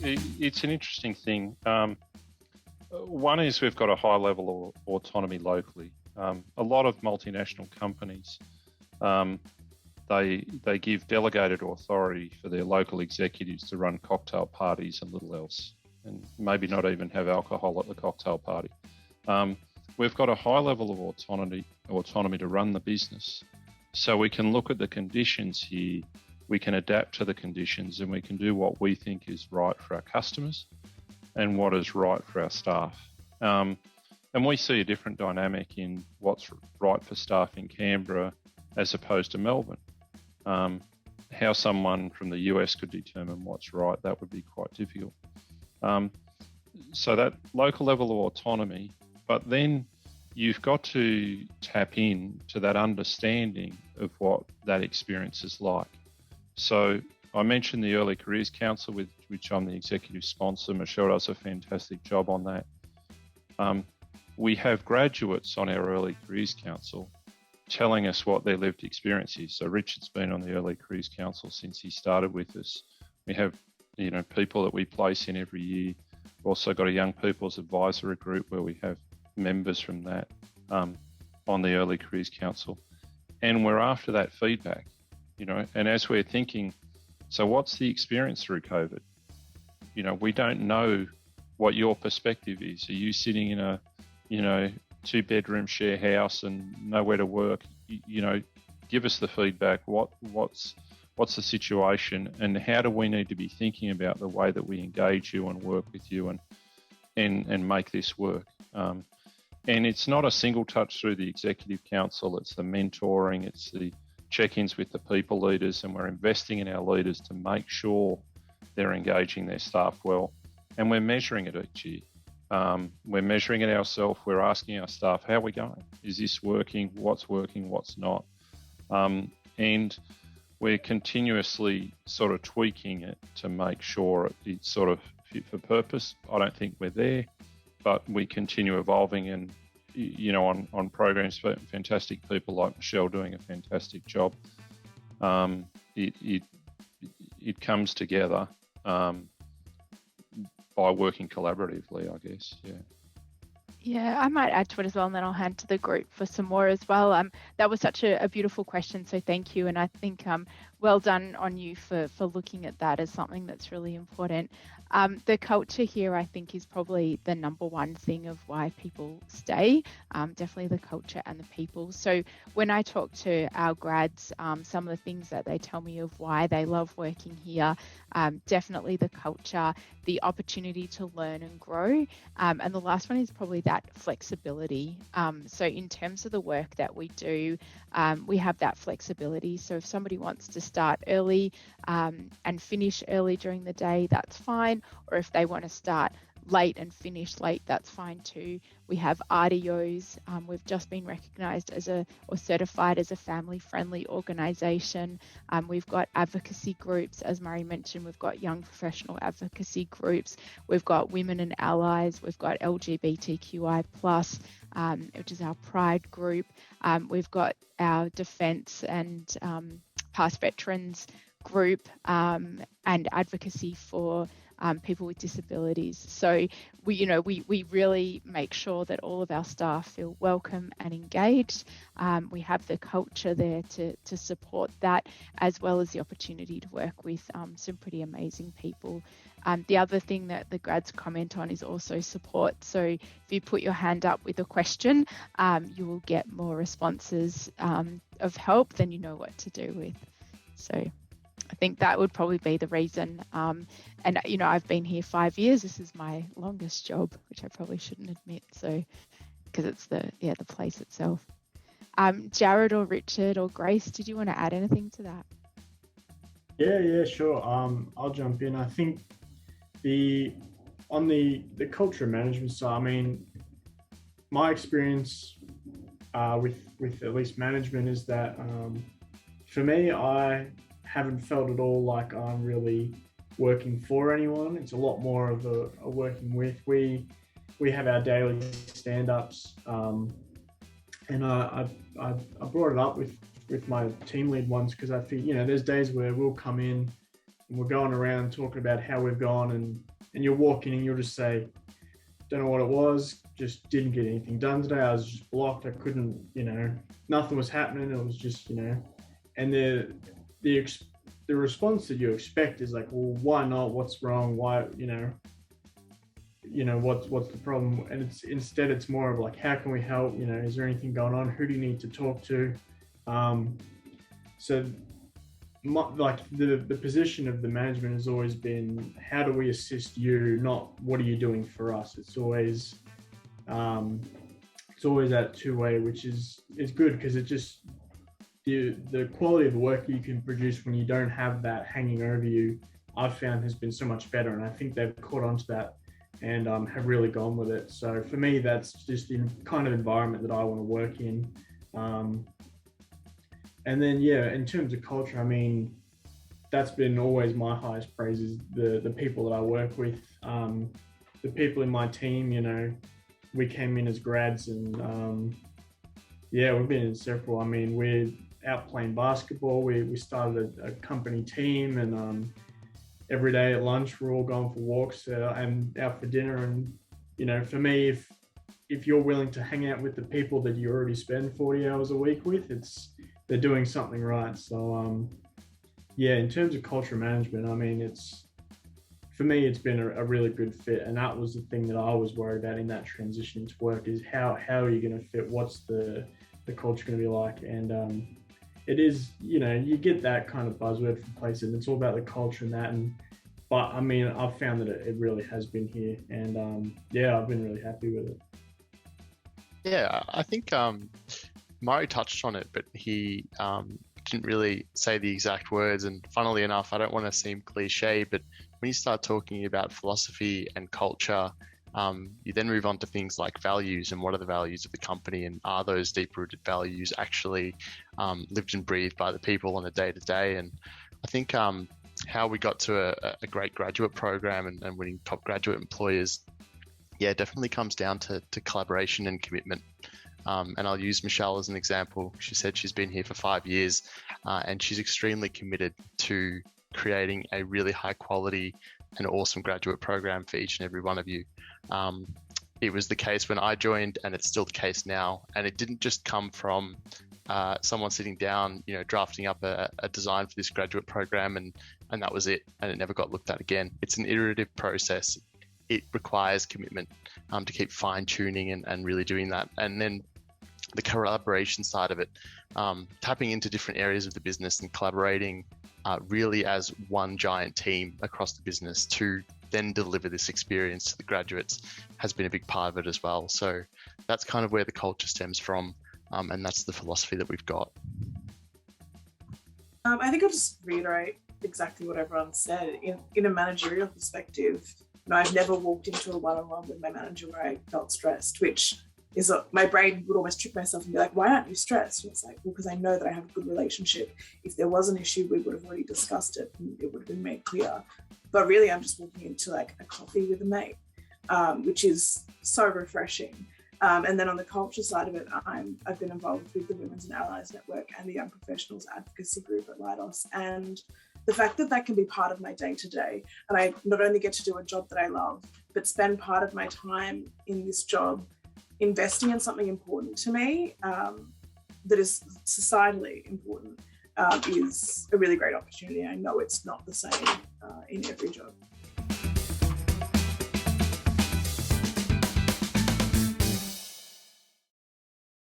it's an interesting thing. One is we've got a high level of autonomy locally. A lot of multinational companies, they give delegated authority for their local executives to run cocktail parties and little else, and maybe not even have alcohol at the cocktail party. We've got a high level of autonomy to run the business. So we can look at the conditions here, we can adapt to the conditions, and we can do what we think is right for our customers and what is right for our staff. And we see a different dynamic in what's right for staff in Canberra as opposed to Melbourne. How someone from the US could determine what's right, that would be quite difficult. So that local level of autonomy, but then you've got to tap in to that understanding of what that experience is like. So I mentioned the Early Careers Council, with which I'm the executive sponsor. Michelle does a fantastic job on that. We have graduates on our Early Careers Council telling us what their lived experience is. So Richard's been on the Early Careers Council since he started with us. We have, people that we place in every year. We've also got a young people's advisory group where we have members from that on the Early Careers Council. And we're after that feedback, and as we're thinking, so what's the experience through COVID? We don't know what your perspective is. Are you sitting in a, 2-bedroom share house and nowhere to work? Give us the feedback. What's the situation, and how do we need to be thinking about the way that we engage you and work with you and make this work? And it's not a single touch through the Executive Council. It's the mentoring, it's the check-ins with the people leaders, and we're investing in our leaders to make sure they're engaging their staff well. And we're measuring it each year. We're measuring it ourselves. We're asking our staff, how are we going? Is this working? What's not? And we're continuously sort of tweaking it to make sure it's sort of fit for purpose. I don't think we're there, but we continue evolving, and on programs, fantastic people like Michelle doing a fantastic job. It comes together by working collaboratively, I guess. Yeah, I might add to it as well, and then I'll hand to the group for some more as well. That was such a beautiful question, so thank you. And I think well done on you for looking at that as something that's really important. The culture here, I think, is probably the number one thing of why people stay, definitely the culture and the people. So when I talk to our grads, some of the things that they tell me of why they love working here, definitely the culture, the opportunity to learn and grow. And the last one is probably that flexibility. So in terms of the work that we do, we have that flexibility. So if somebody wants to start early and finish early during the day, that's fine. Or if they want to start late and finish late, that's fine too. We have RDOs. We've just been recognised or certified as a family-friendly organisation. We've got advocacy groups, as Murray mentioned. We've got young professional advocacy groups. We've got women and allies. We've got LGBTQI+, which is our Pride group. We've got our defence and past veterans group, and advocacy for people with disabilities. So we really make sure that all of our staff feel welcome and engaged. We have the culture there to support that, as well as the opportunity to work with some pretty amazing people. The other thing that the grads comment on is also support. So if you put your hand up with a question, you will get more responses of help than you know what to do with. So I think that would probably be the reason. And I've been here 5 years. This is my longest job, which I probably shouldn't admit. So, because it's the place itself. Jared or Richard or Grace, did you want to add anything to that? Yeah, sure. I'll jump in. I think on the culture management side, I mean, my experience with at least management is that for me, I haven't felt at all like I'm really working for anyone. It's a lot more of a working with. We have our daily stand-ups, and I brought it up with my team lead ones because I think there's days where we'll come in and we're going around talking about how we've gone and and you'll walk in and you'll just say, don't know what it was, just didn't get anything done today. I was just blocked. I couldn't, nothing was happening. It was just, and the response that you expect is like, well, why not? What's wrong? Why, what's the problem? And it's more of like, how can we help? Is there anything going on? Who do you need to talk to? So the position of the management has always been, how do we assist you? Not what are you doing for us? It's always that two-way, which is good, because it just the quality of the work you can produce when you don't have that hanging over you, I've found has been so much better. And I think they've caught on to that and have really gone with it. So for me, that's just the kind of environment that I want to work in. And then, in terms of culture, I mean, that's been always my highest praise, is the people that I work with, the people in my team. We came in as grads and we've been inseparable. I mean, we're out playing basketball. We started a company team, and every day at lunch, we're all going for walks and out for dinner. And, for me, if you're willing to hang out with the people that you already spend 40 hours a week with, they're doing something right. So, in terms of culture management, I mean, for me, it's been a really good fit. And that was the thing that I was worried about in that transition into work, is how are you going to fit? What's the culture going to be like? And it is, you get that kind of buzzword from places, and it's all about the culture and that. But I mean, I've found that it really has been here. And I've been really happy with it. Yeah, I think Murray touched on it, but he didn't really say the exact words. And funnily enough, I don't want to seem cliche, but when you start talking about philosophy and culture, you then move on to things like values, and what are the values of the company, and are those deep-rooted values actually lived and breathed by the people on a day-to-day. And I think how we got to a great graduate program and winning top graduate employers, definitely comes down to collaboration and commitment. And I'll use Michelle as an example. She said she's been here for 5 years, and she's extremely committed to creating a really high quality and awesome graduate program for each and every one of you. It was the case when I joined, and it's still the case now. And it didn't just come from someone sitting down, drafting up a design for this graduate program, and that was it. And it never got looked at again. It's an iterative process. It requires commitment to keep fine tuning and really doing that. And then the collaboration side of it, tapping into different areas of the business and collaborating really as one giant team across the business to then deliver this experience to the graduates has been a big part of it as well. So that's kind of where the culture stems from, and that's the philosophy that we've got. I think I'll just reiterate exactly what everyone said. In a managerial perspective, I've never walked into a one-on-one with my manager where I felt stressed, which is my brain would almost trick myself and be like, why aren't you stressed? And it's like, well, because I know that I have a good relationship. If there was an issue, we would have already discussed it and it would have been made clear. But really, I'm just walking into like a coffee with a mate, which is so refreshing. And then on the culture side of it, I've been involved with the Women's and Allies Network and the Young Professionals Advocacy Group at Leidos. And the fact that can be part of my day-to-day, and I not only get to do a job that I love, but spend part of my time in this job investing in something important to me that is societally important is a really great opportunity. I know it's not the same in every job.